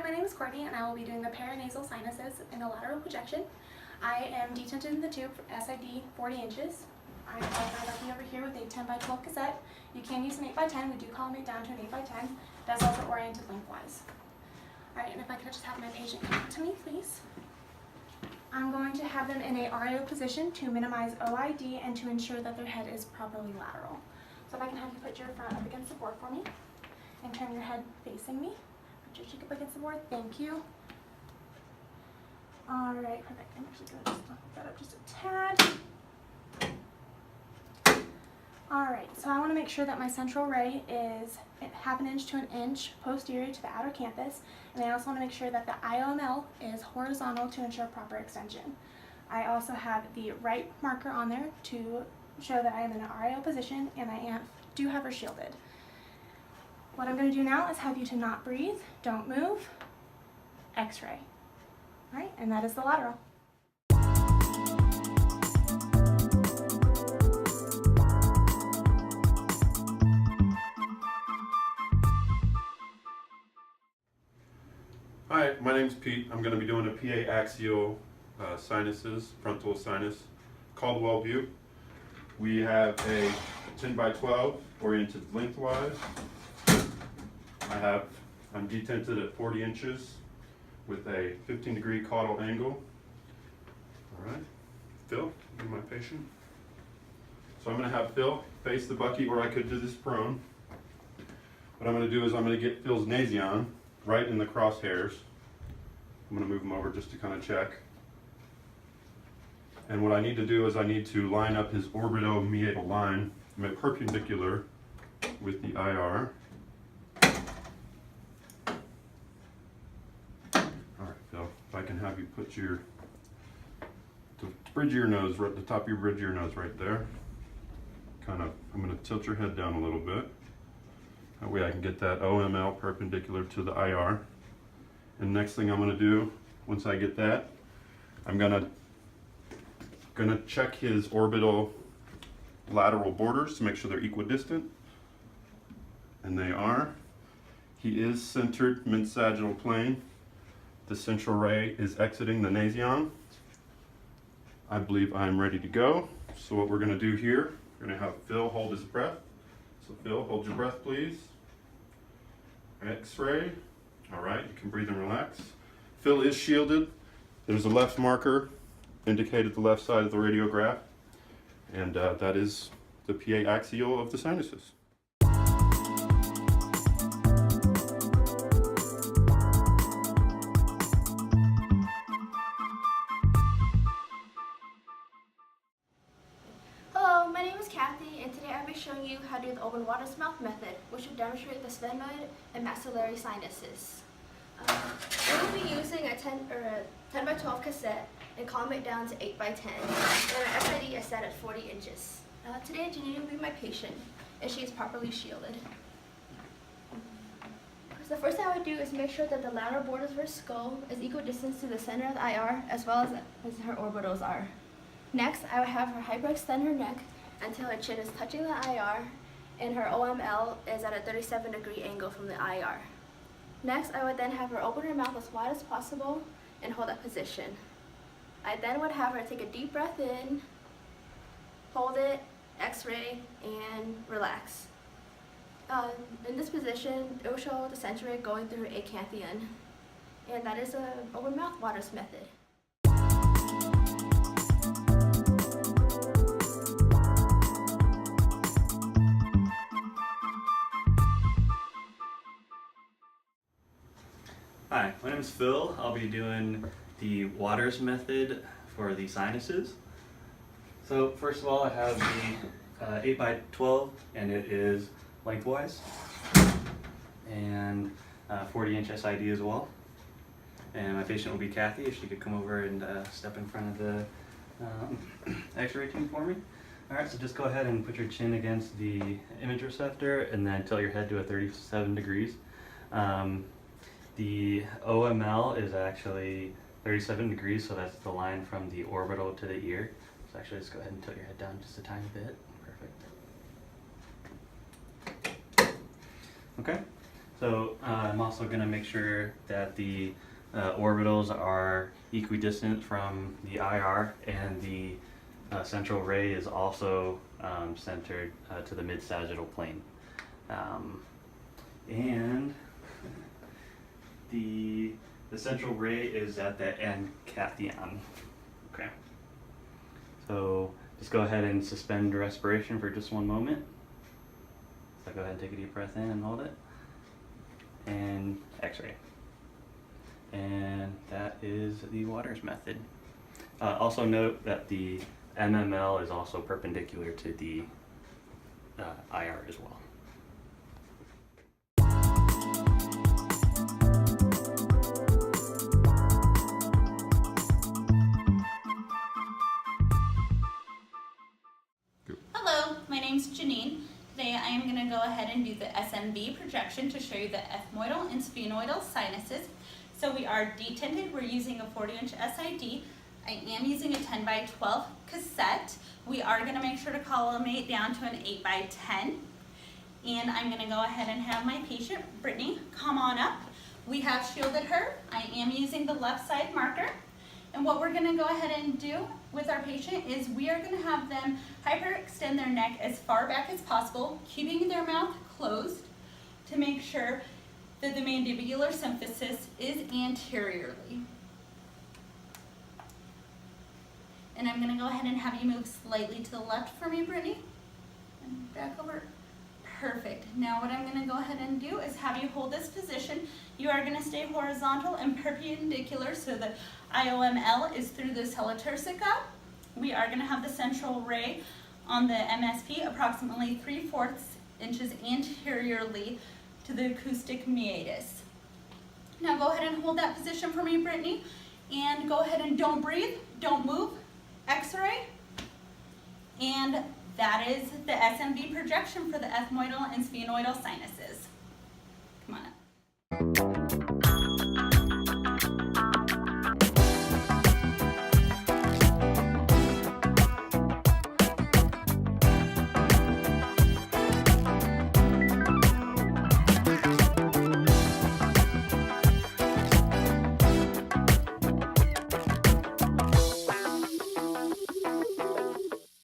Hi, my name is Courtney and I will be doing the paranasal sinuses in the lateral projection. I am detented in the tube for SID 40 inches. I have my lucky over here with a 10 by 12 cassette. You can use an 8 by 10. We do column it down to an 8 by 10. That's also oriented lengthwise. Alright, and if I could just have my patient come to me, please. I'm going to have them in a RIO position to minimize OID and to ensure that their head is properly lateral. So if I can have you put your front up against the board for me and turn your head facing me. Put your cheek up against the board. Thank you. Alright, perfect. I'm actually going to just level that up just a tad. Alright, so I want to make sure that my central ray is half an inch to an inch posterior to the outer canthus, and I also want to make sure that the IOML is horizontal to ensure proper extension. I also have the right marker on there to show that I am in an RIO position, and I do have her shielded. What I'm going to do now is have you to not breathe, don't move, x-ray. Alright, and that is the lateral. Hi, my name's Pete. I'm going to be doing a PA axial sinuses, frontal sinus, Caldwell view. We have a 10 by 12 oriented lengthwise. I'm detented at 40 inches with a 15-degree caudal angle. All right, Phil, you're my patient. So I'm going to have Phil face the bucket, or I could do this prone. What I'm going to do is I'm going to get Phil's nasion right in the crosshairs. I'm going to move him over just to kind of check. And what I need to do is I need to line up his orbitomeatal line perpendicular with the IR. Alright, Phil, if I can have you put the bridge of your nose, right, the top of your bridge of your nose right there. I'm going to tilt your head down a little bit. That way I can get that OML perpendicular to the IR. And next thing I'm going to do, once I get that, I'm going to check his orbital lateral borders to make sure they're equidistant. And they are. He is centered mid-sagittal plane. The central ray is exiting the nasion. I believe I'm ready to go. So what we're going to do here, we're going to have Phil hold his breath. So Phil, hold your breath, please. X-ray. All right, you can breathe and relax. Phil is shielded. There's a left marker indicated the left side of the radiograph, and that is the PA axial of the sinuses. Hello, my name is Kathy, and today I'll be showing you how to do the open water's mouth method, which will demonstrate the sphenoid and maxillary sinuses. We will be using a 10 by 12 cassette and column it down to 8 by 10, and our SID is set at 40 inches. Today Janine will be my patient, and she is properly shielded. So the first thing I would do is make sure that the lateral borders of her skull is equidistant to the center of the IR, as well as her orbitals are. Next, I would have her hyperextend her neck until her chin is touching the IR, and her OML is at a 37-degree angle from the IR. Next, I would then have her open her mouth as wide as possible and hold that position. I then would have her take a deep breath in, hold it, x-ray, and relax. In this position, it will show the central ray going through her acanthion, and that is an open mouth waters method. Hi, my name is Phil. I'll be doing the waters method for the sinuses. So first of all, I have the 8 by 12, and it is lengthwise, and 40-inch SID as well. And my patient will be Kathy, if she could come over and step in front of the x-ray tube for me. Alright, so just go ahead and put your chin against the image receptor and then tilt your head to a 37 degrees. The OML is actually 37 degrees, so that's the line from the orbital to the ear. So actually just go ahead and tilt your head down just a tiny bit. Perfect. Okay, So I'm also going to make sure that the orbitals are equidistant from the IR, and the central ray is also centered to the mid-sagittal plane. And the central ray is at the end cation. Okay. So just go ahead and suspend respiration for just one moment. So go ahead and take a deep breath in and hold it. And x-ray. And that is the Waters method. Also note that the MML is also perpendicular to the IR as well. Hello, my name's Janine. Today I am going to go ahead and do the SMV projection to show you the ethmoidal and sphenoidal sinuses. So we are detented, we're using a 40-inch SID. I am using a 10 by 12 cassette. We are going to make sure to collimate down to an 8 by 10. And I'm going to go ahead and have my patient, Brittany, come on up. We have shielded her. I am using the left side marker. And what we're going to go ahead and do with our patient is we are going to have them hyperextend their neck as far back as possible, keeping their mouth closed to make sure that the mandibular symphysis is anteriorly. And I'm going to go ahead and have you move slightly to the left for me, Brittany. And back over. Perfect. Now what I'm going to go ahead and do is have you hold this position. You are going to stay horizontal and perpendicular so that IOML is through the sella turcica. We are going to have the central ray on the MSP approximately 3/4 inches anteriorly to the acoustic meatus. Now go ahead and hold that position for me, Brittany, and go ahead and don't breathe, don't move, x-ray, and that is the SMV projection for the ethmoidal and sphenoidal sinuses.